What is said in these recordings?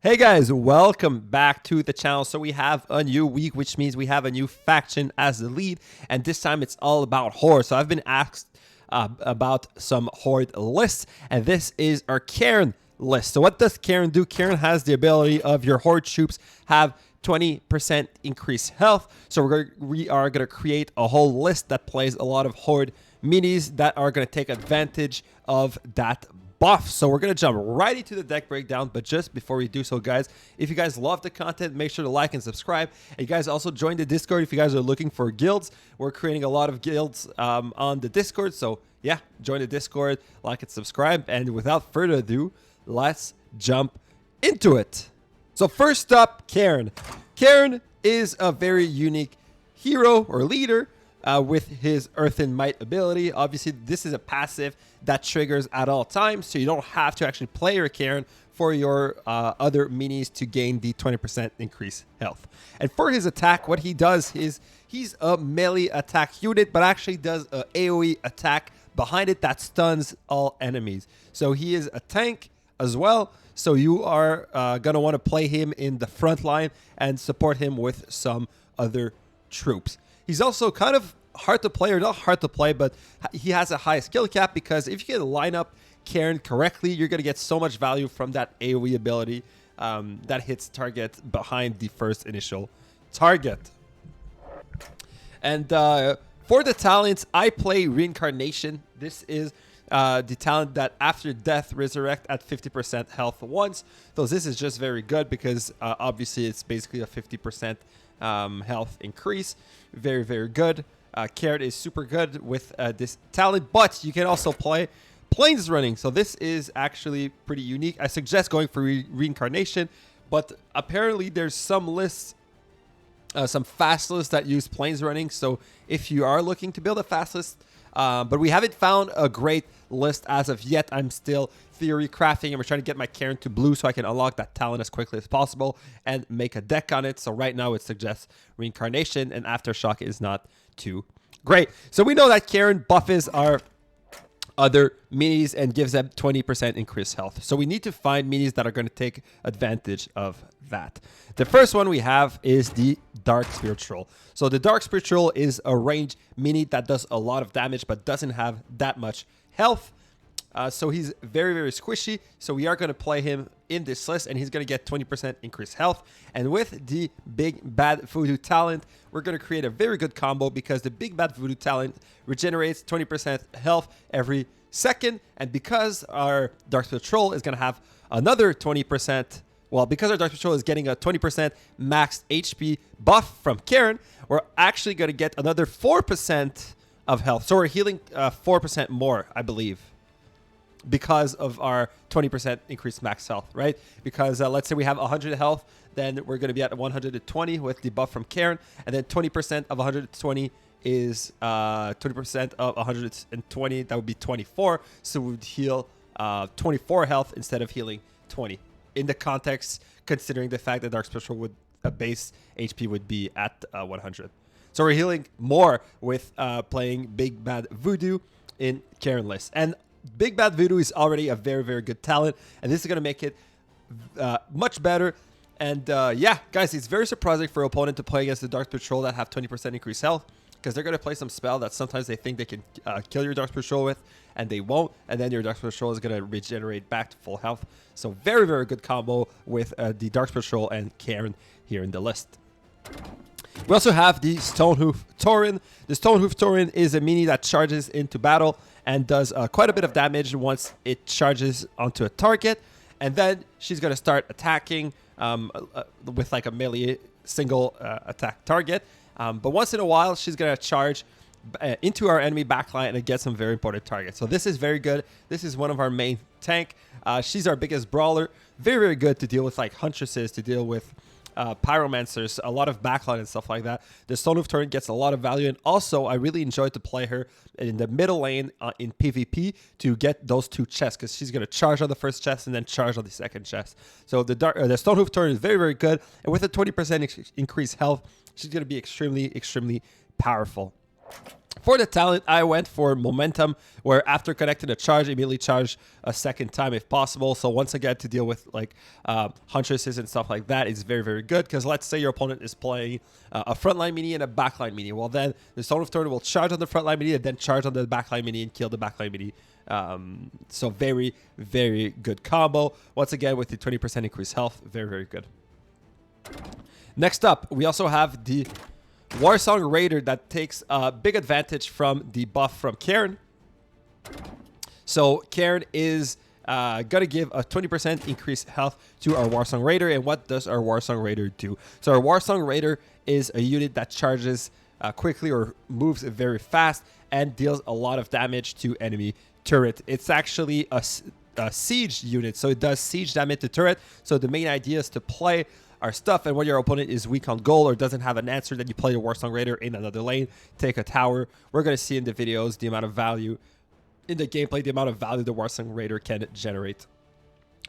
Hey guys, welcome back to the channel. So we have a new week, which means we have a new faction as the lead, and this time it's all about Horde. So I've been asked about some Horde lists, and this is our Cairne list. So what does Cairne do? Cairne has the ability of your Horde troops have 20% increased health. So we are going to create a whole list that plays a lot of Horde minis that are going to take advantage of that buff. So we're going to jump right into the deck breakdown, but just before we do so, guys, if you guys love the content, make sure to like and subscribe. And you guys also join the Discord if you guys are looking for guilds. We're creating a lot of guilds on the Discord, so yeah, join the Discord, like and subscribe. And without further ado, let's jump into it. So first up, Cairne. Cairne is a very unique hero or leader with his Earthen Might ability. Obviously, this is a passive that triggers at all times, so you don't have to actually play your Cairne for your other minis to gain the 20% increased health. And for his attack, what he does is he's a melee attack unit, but actually does a AoE attack behind it that stuns all enemies. So he is a tank as well. So you are going to want to play him in the front line and support him with some other troops. He's also kind of hard to play, or not hard to play, but he has a high skill cap, because if you can line up Cairne correctly, you're going to get so much value from that AoE ability that hits target behind the first initial target. And for the talents, I play Reincarnation. This is the talent that after death resurrect at 50% health once. So this is just very good because obviously it's basically a 50% health increase. Very, very good. Cairne is super good with this talent, but you can also play Plains Running. So this is actually pretty unique. I suggest going for Reincarnation, but apparently there's some lists, some fast lists that use Plains Running. So if you are looking to build a fast list, but we haven't found a great list as of yet. I'm still theory crafting, and we're trying to get my Cairne to blue so I can unlock that talent as quickly as possible and make a deck on it. So right now it suggests Reincarnation, and Aftershock is not too great. So we know that Cairne buffs our other minis and gives them 20% increased health. So we need to find minis that are going to take advantage of that. The first one we have is the Darkspear Troll. So the Darkspear Troll is a range mini that does a lot of damage but doesn't have that much health. So he's very, very squishy. So we are going to play him in this list, and he's going to get 20% increased health. And with the Big Bad Voodoo talent, we're going to create a very good combo, because the Big Bad Voodoo talent regenerates 20% health every second. And because our Darkspear Troll is going to have another 20%, well, because our Darkspear Troll is getting a 20% max HP buff from Cairne, we're actually going to get another 4% of health. So we're healing 4% more, I believe, because of our 20% increased max health, right? Because let's say we have 100 health, then we're going to be at 120 with the buff from Cairne, and then 20% of 120 is 20% of 120, that would be 24. So we would heal 24 health instead of healing 20. In the context, considering the fact that Darkspear Troll would base HP would be at 100. So we're healing more with playing Big Bad Voodoo in Cairne list. And Big Bad Voodoo is already a very, very good talent, and this is going to make it much better. And yeah, guys, it's very surprising for an opponent to play against the Darkspear Troll that have 20% increased health, because they're going to play some spell that sometimes they think they can kill your Darkspear Troll with, and they won't, and then your Darkspear Troll is going to regenerate back to full health. So very, very good combo with the Darkspear Troll and Cairne here in the list. We also have the Stonehoof Tauren. The Stonehoof Tauren is a mini that charges into battle and does quite a bit of damage once it charges onto a target. And then she's going to start attacking with like a melee single attack target. But once in a while, she's going to charge into our enemy backline and get some very important targets. So this is very good. This is one of our main tank. She's our biggest brawler. Very, very good to deal with like Huntresses, to deal with Pyromancers, a lot of backline and stuff like that. The Stonehoof Tauren gets a lot of value, and also I really enjoy to play her in the middle lane in PvP to get those two chests, because she's going to charge on the first chest and then charge on the second chest. So the Stonehoof Tauren is very, very good, and with a 20% increased health, she's going to be extremely, extremely powerful. For the talent, I went for momentum, where after connecting a charge, immediately charge a second time if possible. So once again, to deal with like huntresses and stuff like that is very, very good. Because let's say your opponent is playing a frontline mini and a backline mini. Well, then the Stonehoof Tauren will charge on the frontline mini and then charge on the backline mini and kill the backline mini. So very, very good combo. Once again, with the 20% increased health, very, very good. Next up, we also have the Warsong Raider that takes a big advantage from the buff from Cairne. So Cairne is going to give a 20% increased health to our Warsong Raider. And what does our Warsong Raider do? So our Warsong Raider is a unit that charges quickly or moves very fast and deals a lot of damage to enemy turret. It's actually a siege unit, so it does siege damage to turret. So the main idea is to play our stuff, and when your opponent is weak on goal or doesn't have an answer, then you play the Warsong Raider in another lane, take a tower. We're going to see in the videos the amount of value in the gameplay, the amount of value the Warsong Raider can generate.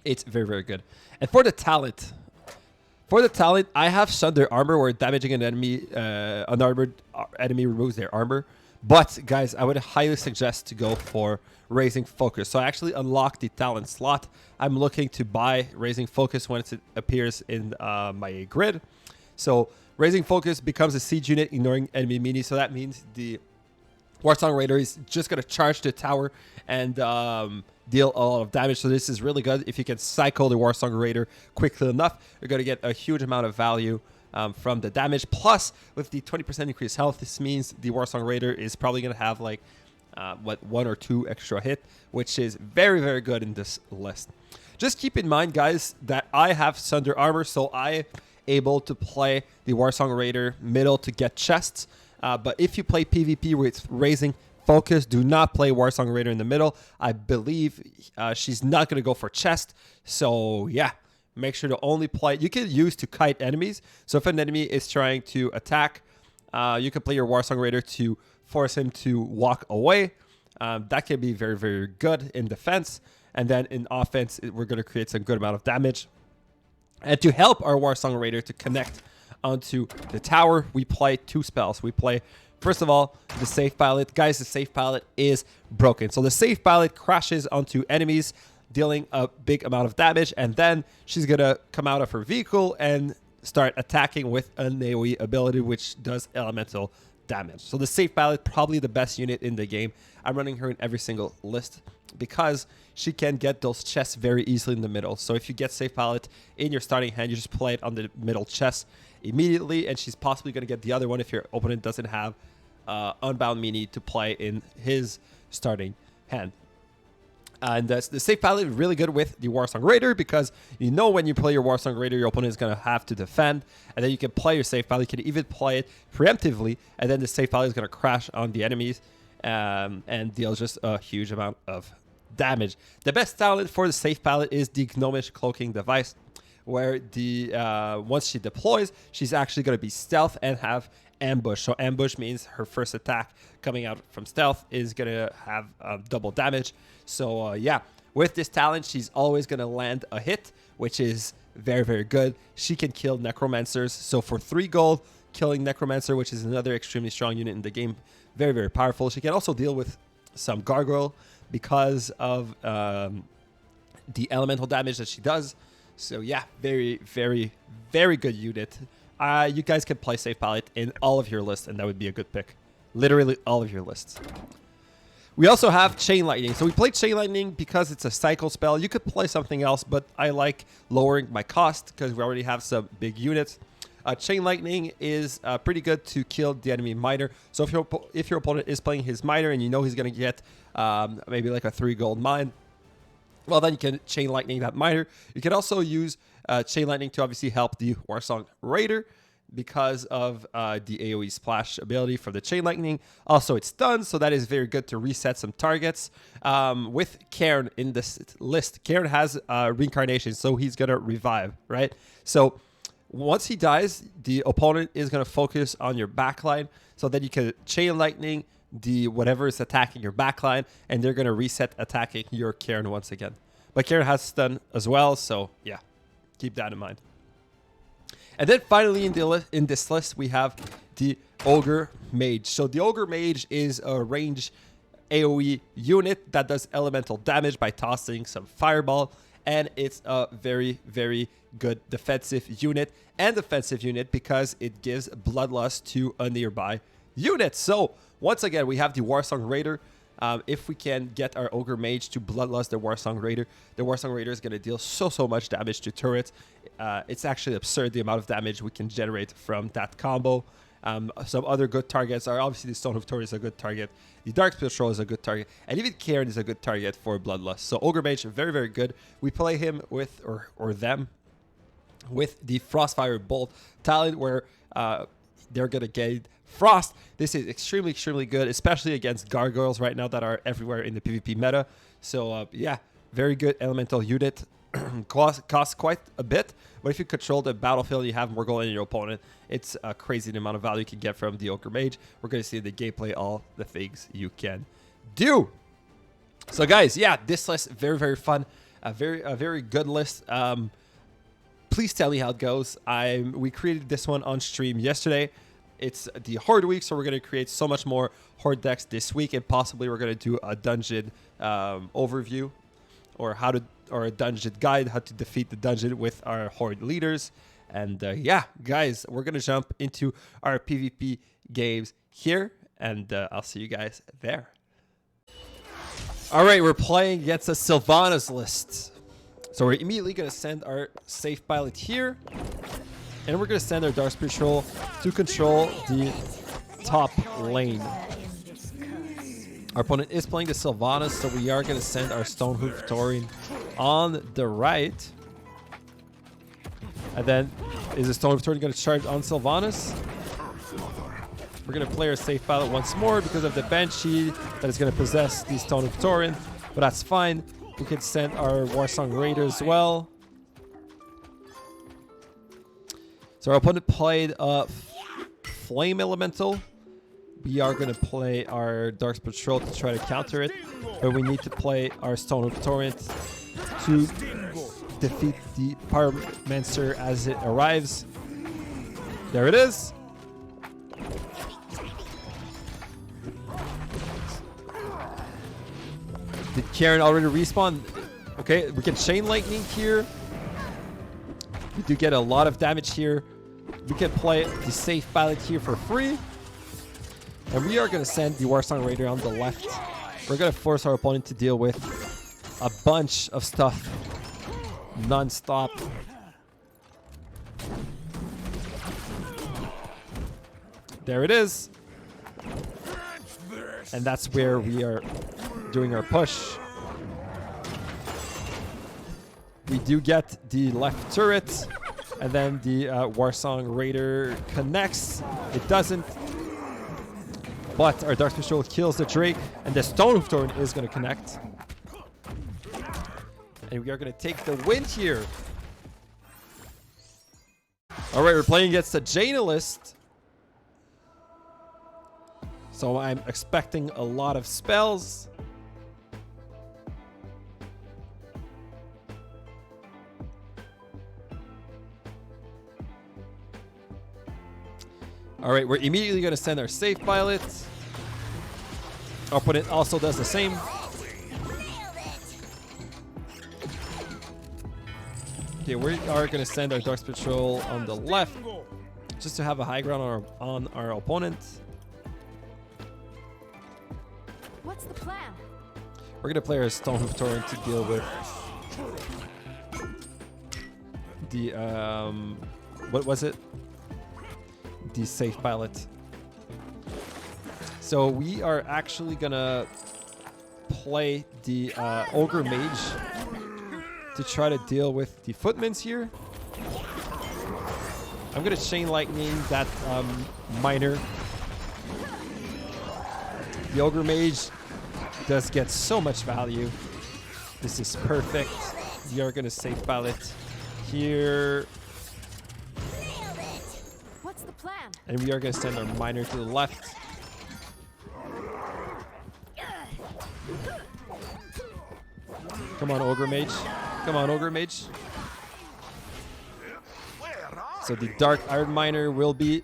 It's very, very good. And for the talent, I have Sunder Armor, where damaging an enemy, unarmored enemy removes their armor. But guys, I would highly suggest to go for Raising Focus. So I actually unlocked the talent slot. I'm looking to buy Raising Focus once it appears in my grid. So Raising Focus becomes a siege unit ignoring enemy mini. So that means the Warsong Raider is just going to charge the tower and deal a lot of damage. So this is really good. If you can cycle the Warsong Raider quickly enough, you're going to get a huge amount of value from the damage. Plus, with the 20% increased health, this means the Warsong Raider is probably going to have like one or two extra hit, which is very, very good in this list. Just keep in mind, guys, that I have Sunder Armor, so I'm able to play the Warsong Raider middle to get chests. But if you play PvP with Raising Focus, do not play Warsong Raider in the middle. I believe she's not going to go for chest. So yeah, make sure to only play. You can use to kite enemies. So if an enemy is trying to attack, you can play your Warsong Raider to force him to walk away. That can be very, very good in defense. And then in offense, we're going to create some good amount of damage. And to help our Warsong Raider to connect onto the tower, we play two spells. We play, first of all, the Safe Pilot. Guys, the Safe Pilot is broken. So the Safe Pilot crashes onto enemies, dealing a big amount of damage. And then she's going to come out of her vehicle and start attacking with an AoE ability, which does elemental damage. So the Safe Pilot, probably the best unit in the game. I'm running her in every single list because she can get those chests very easily in the middle. So if you get Safe Pilot in your starting hand, you just play it on the middle chest immediately, and she's possibly going to get the other one if your opponent doesn't have Unbound Mini to play in his starting hand. And the Safe Pilot is really good with the Warsong Raider because you know when you play your Warsong Raider, your opponent is going to have to defend. And then you can play your Safe Pilot. You can even play it preemptively. And then the Safe Pilot is going to crash on the enemies and deal just a huge amount of damage. The best talent for the Safe Pilot is the Gnomish Cloaking Device, where the once she deploys, she's actually going to be stealth and have ambush. So ambush means her first attack coming out from stealth is going to have double damage. So yeah, with this talent, she's always going to land a hit, which is very, very good. She can kill necromancers. So for 3 gold, killing necromancer, which is another extremely strong unit in the game, very, very powerful. She can also deal with some gargoyle because of the elemental damage that she does. So yeah, very, very, very good unit. You guys can play Safe Pilot in all of your lists, and that would be a good pick. Literally all of your lists. We also have Chain Lightning. So we played Chain Lightning because it's a cycle spell. You could play something else, but I like lowering my cost because we already have some big units. Chain Lightning is pretty good to kill the enemy miner. So if your opponent is playing his miner and you know he's going to get maybe like a 3 gold mine, well, then you can Chain Lightning that miner. You can also use Chain Lightning to obviously help the Warsong Raider because of the AoE splash ability for the Chain Lightning. Also, it's stunned, so that is very good to reset some targets. With Cairne in this list, Cairne has reincarnation, so he's going to revive, right? So once he dies, the opponent is going to focus on your backline, so then you can Chain Lightning the whatever is attacking your backline, and they're going to reset attacking your Cairne once again. But Cairne has stun as well, so yeah, keep that in mind. And then finally in this list, we have the Ogre Mage. So the Ogre Mage is a range AoE unit that does elemental damage by tossing some fireball. And it's a very, very good defensive unit and offensive unit because it gives bloodlust to a nearby unit. So once again, we have the Warsong Raider. If we can get our Ogre Mage to bloodlust the Warsong Raider is going to deal so much damage to turrets. It's actually absurd the amount of damage we can generate from that combo. Some other good targets are obviously the Stonehoof Tauren is a good target. The Darkspear Troll is a good target. And even Cairne is a good target for bloodlust. So Ogre Mage, very, very good. We play him with, or them, with the Frostfire Bolt talent where they're going to gain Frost. This is extremely, extremely good, especially against gargoyles right now that are everywhere in the PvP meta. So yeah, very good elemental unit. Costs quite a bit, but if you control the battlefield, you have more gold in your opponent. It's a crazy amount of value you can get from the Ogre Mage. We're going to see in the gameplay all the things you can do. So guys, yeah, this list very, very fun. A very good list. Please tell me how it goes. We created this one on stream yesterday. It's the Horde week, so we're going to create so much more Horde decks this week, and possibly we're going to do a dungeon overview or a dungeon guide, how to defeat the dungeon with our Horde leaders. And yeah, guys, we're going to jump into our PvP games here, and I'll see you guys there. All right, we're playing against a Sylvanas list. So we're immediately going to send our safe pilot here. And we're going to send our Darkspear Troll to control the top lane. Our opponent is playing the Sylvanas, so we are going to send our Stonehoof Tauren on the right. And then, is the Stonehoof Tauren going to charge on Sylvanas? We're going to play our safe pilot once more because of the Banshee that is going to possess the Stonehoof Tauren. But that's fine. We can send our Warsong Raider as well. So our opponent played a Flame Elemental. We are going to play our Darkspear Troll to try to counter it. But we need to play our Stonehoof Tauren to defeat the Pyromancer as it arrives. There it is. Did Cairne already respawn? Okay, we can Chain Lightning here. We do get a lot of damage here. We can play the safe pilot here for free. And we are going to send the Warsong Raider on the left. We're going to force our opponent to deal with a bunch of stuff non-stop. There it is. And that's where we are doing our push. We do get the left turret, and then the Warsong Raider connects. It doesn't. But our Darkspear Troll kills the Drake, and the Stonehoof Tauren is going to connect. And we are going to take the win here. All right, we're playing against a Janalist. So I'm expecting a lot of spells. All right, we're immediately going to send our safe pilot. Our opponent also does the same. Okay, we are going to send our Darkspear Troll on the left just to have a high ground on our opponent. What's the plan? We're going to play our Stonehoof Tauren to deal with the, what was it? The safe pilot. So we are actually gonna play the Ogre Mage to try to deal with the footmans here. I'm gonna Chain Lightning that miner. The Ogre Mage does get so much value. This is perfect. We are gonna safe pilot here. Plan. And we are going to send our miner to the left. Come on, Ogre Mage. Come on, Ogre Mage. So the Dark Iron Miner will be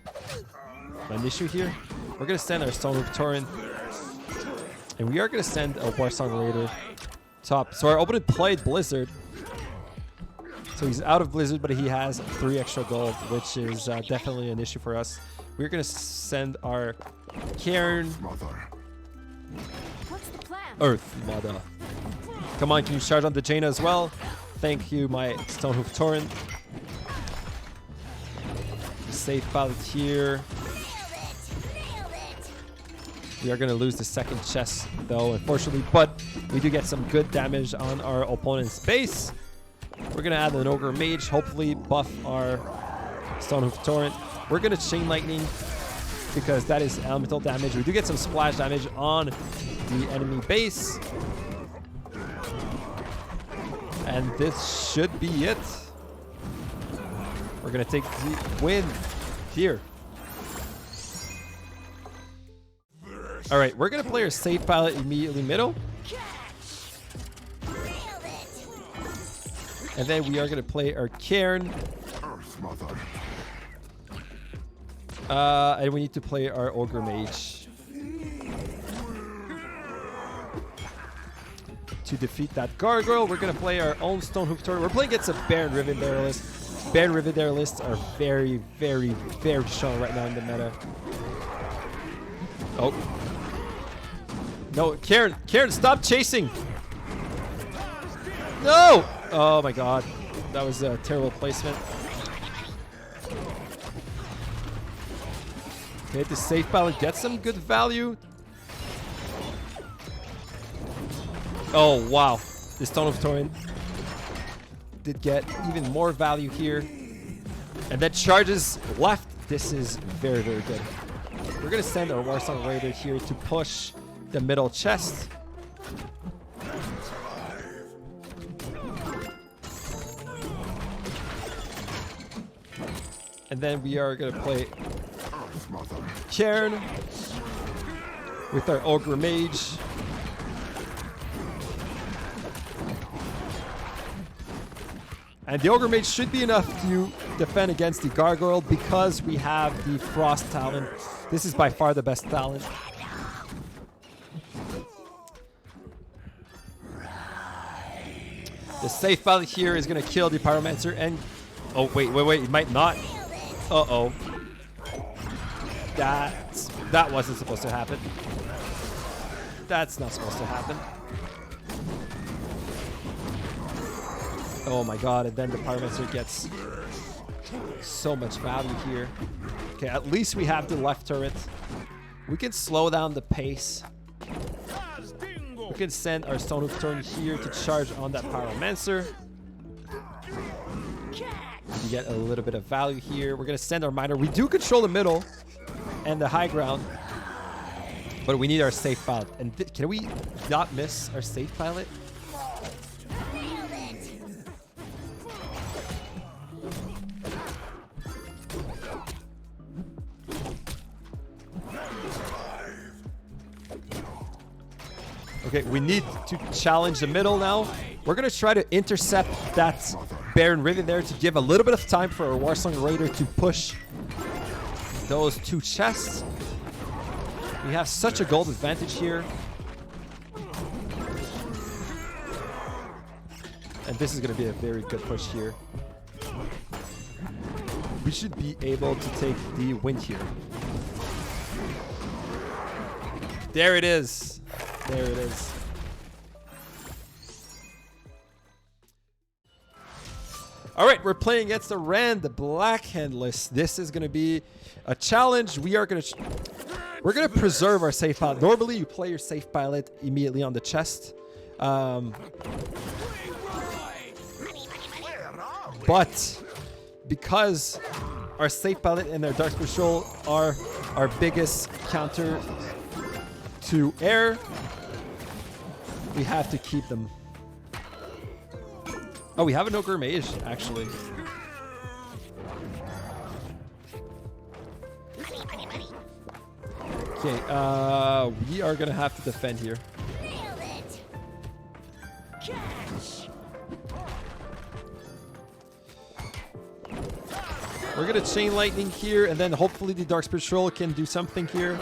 an issue here. We're going to send our Stonehoof Tauren. And we are going to send a Warsong Raider top. So our opponent played Blizzard. So he's out of Blizzard, but he has 3 extra gold, which is definitely an issue for us. We're going to send our Cairne. What's the plan? Earth Mother. Come on, can you charge on the Jaina as well? Thank you, my Stonehoof Tauren. Safe ballot here. We are going to lose the second chest, though, unfortunately. But we do get some good damage on our opponent's base. We're going to add an Ogre Mage, hopefully buff our Stonehoof Tauren. We're going to Chain Lightning because that is elemental damage. We do get some splash damage on the enemy base. And this should be it. We're going to take the win here. All right, we're going to play our safe pilot immediately middle. And then we are going to play our Cairne. And we need to play our Ogre Mage to defeat that gargoyle. We're going to play our own Stonehoof Tauren. We're playing against a Baron Rivendare list. Baron Rivendare lists are very, very, very strong right now in the meta. Oh. No, Cairne, stop chasing. No! Oh my god. That was a terrible placement. Okay, the safe ballot gets some good value. Oh, wow. The Stonehoof Tauren did get even more value here. And that charges left. This is very, very good. We're going to send our Warsong Raider here to push the middle chest. And then we are going to play Cairne with our Ogre Mage. And the Ogre Mage should be enough to defend against the Gargoyle because we have the Frost Talon. This is by far the best Talon. The safe ballot here is going to kill the Pyromancer and... Oh, wait, it might not. Uh-oh. That wasn't supposed to happen. That's not supposed to happen. Oh my god, and then the Pyromancer gets so much value here. Okay, at least we have the left turret. We can slow down the pace. We can send our Stonehoof Tauren here to charge on that Pyromancer. We get a little bit of value here. We're going to send our Miner. We do control the middle and the high ground, but we need our safe pilot. And can we not miss our safe pilot? Okay, we need to challenge the middle now. We're going to try to intercept that Baron Rivendare to give a little bit of time for our Warsong Raider to push those 2 chests. We have such a gold advantage here. And this is going to be a very good push here. We should be able to take the win here. There it is. There it is. All right, we're playing against the Rand, the Black Hand list. This is going to be a challenge. We're going to preserve our safe pilot. Normally, you play your safe pilot immediately on the chest. But because our safe pilot and our Darkspear Troll are our biggest counter to air, we have to keep them. Oh, we have an Ogre Mage, actually. Okay, we are gonna have to defend here. We're gonna chain lightning here, and then hopefully the Darkspear Troll can do something here.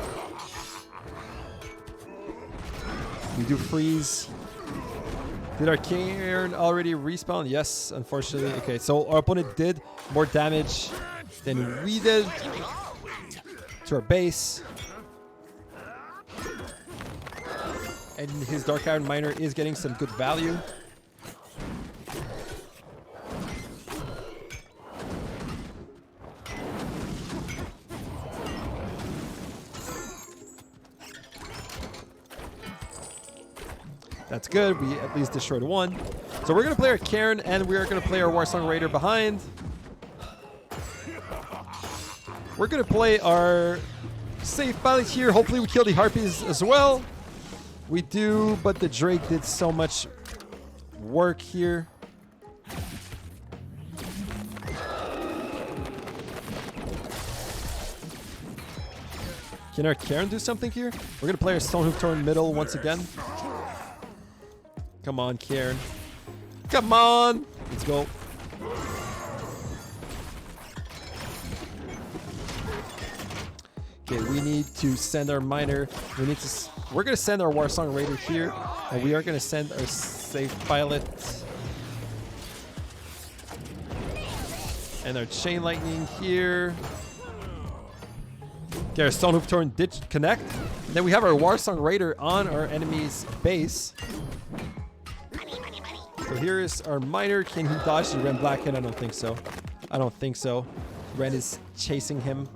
We do freeze. Did our Cairne already respawn? Yes, unfortunately. Okay, so our opponent did more damage than we did to our base. And his Dark Iron Miner is getting some good value. That's good. We at least destroyed one. So we're going to play our Cairne, and we are going to play our Warsong Raider behind. We're going to play our safe pilot here. Hopefully we kill the Harpies as well. We do, but the Drake did so much work here. Can our Cairne do something here? We're going to play our Stonehoof Tauren middle once again. Come on, Cairne. Come on! Let's go. Okay, we need to send our miner. We're gonna send our Warsong Raider here, and we are gonna send our safe pilot and our chain lightning here. Okay, our Stonehoof Tauren did connect. And then we have our Warsong Raider on our enemy's base. So here is our miner. Can he dodge the Ren Blacken? I don't think so. I don't think so. Ren is chasing him.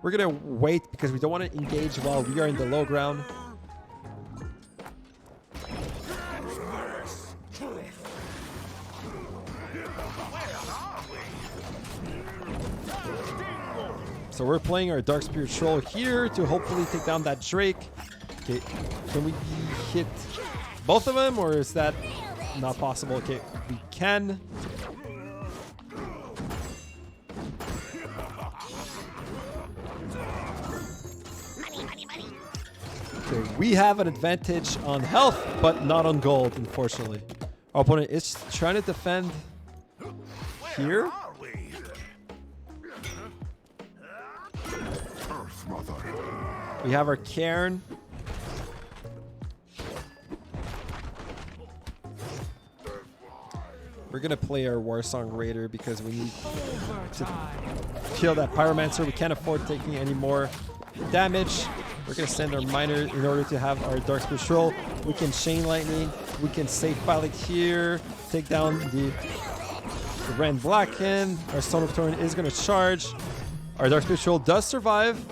We're gonna wait because we don't want to engage while we are in the low ground. So we're playing our Darkspear Troll here to hopefully take down that Drake. Okay, can we hit both of them, or is that not possible? Okay, we can. Okay, we have an advantage on health, but not on gold, unfortunately. Our opponent is trying to defend here. We have our Cairne. We're going to play our Warsong Raider because we need to kill that Pyromancer. We can't afford taking any more damage. We're going to send our miner in order to have our Darkspear Troll. We can chain lightning. We can safe pilot here. Take down the Ren Blacken. Our Stonehoof Tauren is going to charge. Our Darkspear Troll does survive,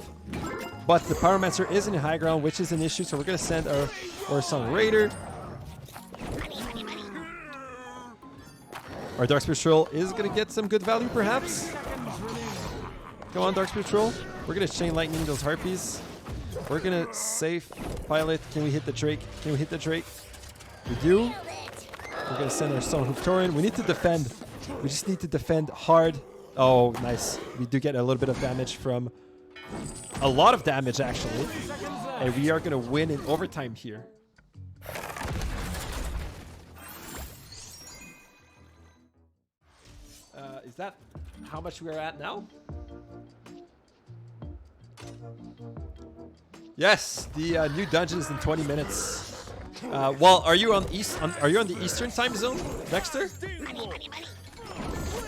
but the Pyromancer is in the high ground, which is an issue. So we're going to send our Warsong Raider. Our Darkspear Troll is going to get some good value, perhaps. Come on, Darkspear Troll. We're going to chain lightning those Harpies. We're going to safe pilot. Can we hit the Drake? Can we hit the Drake? We do. We're going to send our Stonehoof Tauren. We need to defend. We just need to defend hard. Oh, nice. We do get a little bit of damage from... A lot of damage, actually. And we are going to win in overtime here. Is that how much we are at now? Yes, the new dungeon is in 20 minutes. Well, are you on the Eastern time zone, Dexter?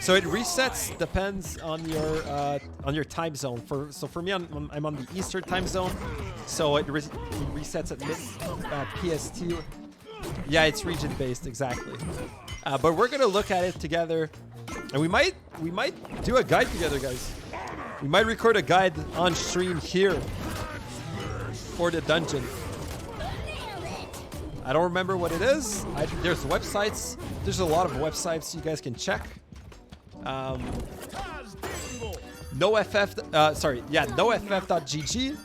So it resets, depends on your time zone. So for me, I'm on the Eastern time zone, so it resets at PST. Yeah, it's region based, exactly. But we're gonna look at it together, and we might do a guide together, guys. We might record a guide on stream here for the dungeon. I don't remember what it is. There's websites. There's a lot of websites you guys can check. NoFF.gg.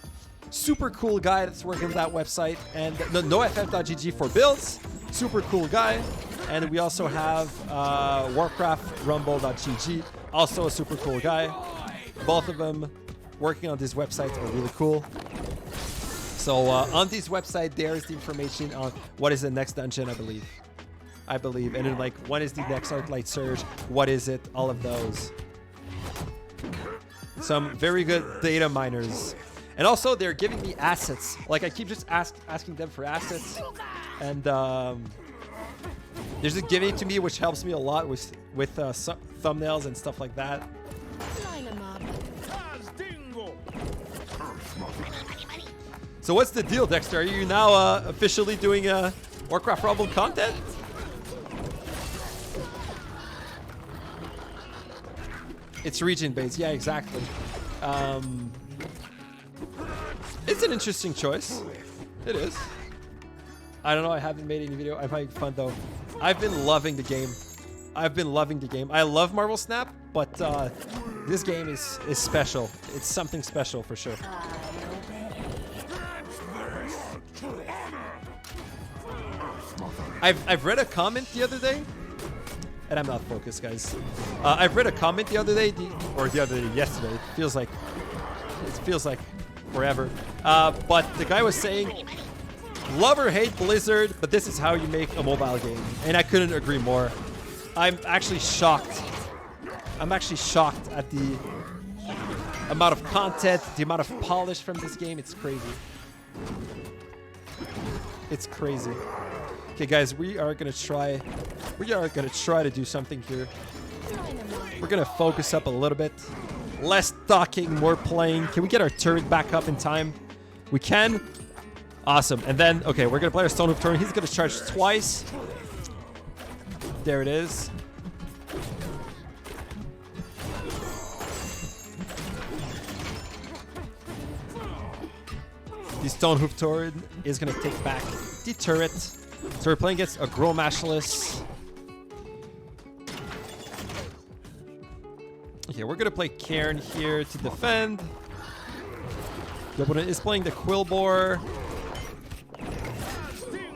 Super cool guy that's working with that website. And NoFF.gg for builds. Super cool guy. And we also have WarcraftRumble.gg. Also a super cool guy. Both of them working on these websites are really cool. So on this website, there is the information on what is the next dungeon, I believe. And then like, when is the next Arclight Surge? What is it? All of those. Some very good data miners. And also, they're giving me assets. Like, I keep just asking them for assets. And they're just giving it to me, which helps me a lot with thumbnails and stuff like that. Line 'em up. So what's the deal, Dexter? Are you now officially doing Warcraft Rumble content? It's region-based. Yeah, exactly. It's an interesting choice. It is. I don't know. I haven't made any video. I'm having fun, though. I've been loving the game. I love Marvel Snap, but this game is special. It's something special for sure. I've read a comment the other day, and I'm not focused, guys. I've read a comment the other day, yesterday. It feels like forever. But the guy was saying, love or hate Blizzard, but this is how you make a mobile game. And I couldn't agree more. I'm actually shocked. I'm actually shocked at the amount of content, the amount of polish from this game. It's crazy. It's crazy. Okay, guys, we are gonna try to do something here. We're gonna focus up a little bit. Less talking, more playing. Can we get our turret back up in time? We can. Awesome. And then, okay, we're gonna play our Stonehoof Tauren. He's gonna charge twice. There it is. The Stonehoof Tauren is gonna take back the turret. So we're playing against Ogre Mage. Okay, we're gonna play Cairne here to defend. The opponent is playing the Quillbore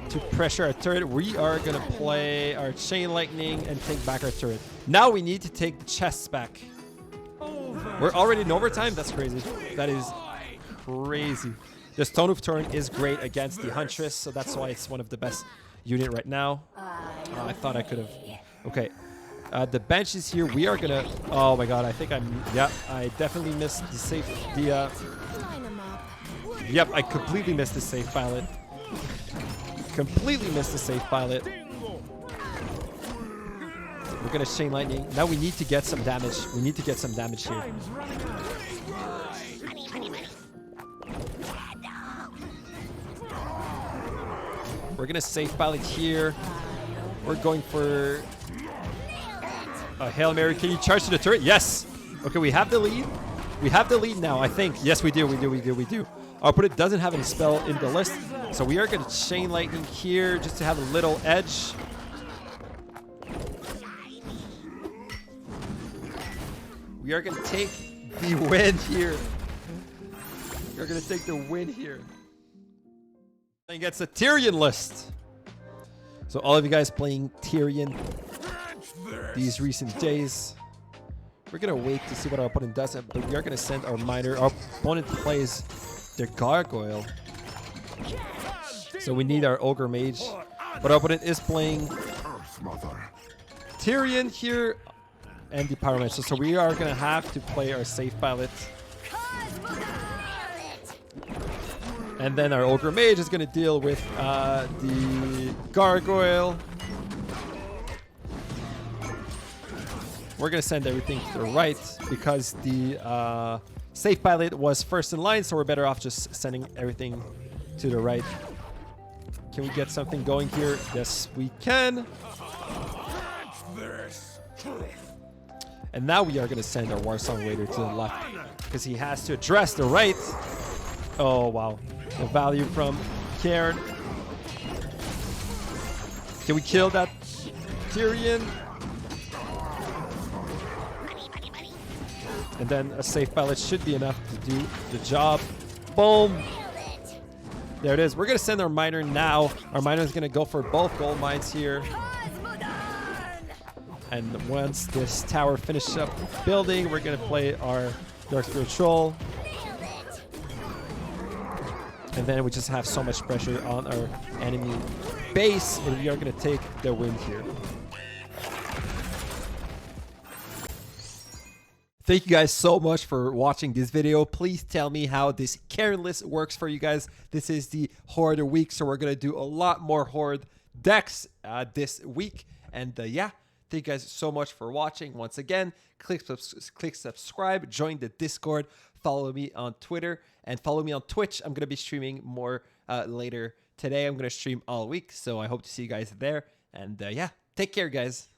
to pressure our turret. We are gonna play our Chain Lightning and take back our turret. Now we need to take the chests back. We're already in overtime? That's crazy. That is crazy. The Stonehoof Tauren is great against the Huntress, so that's why it's one of the best unit right now. I thought I could have. Okay. The bench is here. We are gonna. Oh my god! I think I'm. Yep. I definitely missed the safe. Yep. I completely missed the safe pilot. Completely missed the safe pilot. We're gonna Chain Lightning. Now we need to get some damage. We need to get some damage here. We're gonna safe pilot here. We're going for a Hail Mary. Can you charge to the turret? Yes. Okay, we have the lead. We have the lead now, I think. Yes, we do. We do. Our opponent doesn't have any spell in the list, so we are gonna Chain Lightning here just to have a little edge. We are gonna take the win here. We're gonna take the win here. Against the Tyrion list. So all of you guys playing Tyrion these recent days. We're gonna wait to see what our opponent does, but we are gonna send our miner. Our opponent plays their Gargoyle. So we need our Ogre Mage. But our opponent is playing Tyrion here and the Pyromancer. So we are gonna have to play our safe pilot. And then our Ogre Mage is going to deal with the Gargoyle. We're going to send everything to the right because the safe pilot was first in line, so we're better off just sending everything to the right. Can we get something going here? Yes, we can. And now we are going to send our Warsong Raider to the left because he has to address the right. Oh, wow. The value from Cairne. Can we kill that Tyrion? And then a safe pilot should be enough to do the job. Boom. There it is. We're going to send our miner now. Our miner is going to go for both gold mines here. And once this tower finishes up building, we're going to play our Darkspear Troll. And then we just have so much pressure on our enemy base, and we are going to take the win here. Thank you guys so much for watching this video. Please tell me how this Cairne list works for you guys. This is the Horde week, so we're going to do a lot more Horde decks this week. And yeah, thank you guys so much for watching. Once again, click subscribe, join the Discord, follow me on Twitter, and follow me on Twitch. I'm going to be streaming more later today. I'm going to stream all week, so I hope to see you guys there. And yeah, take care, guys.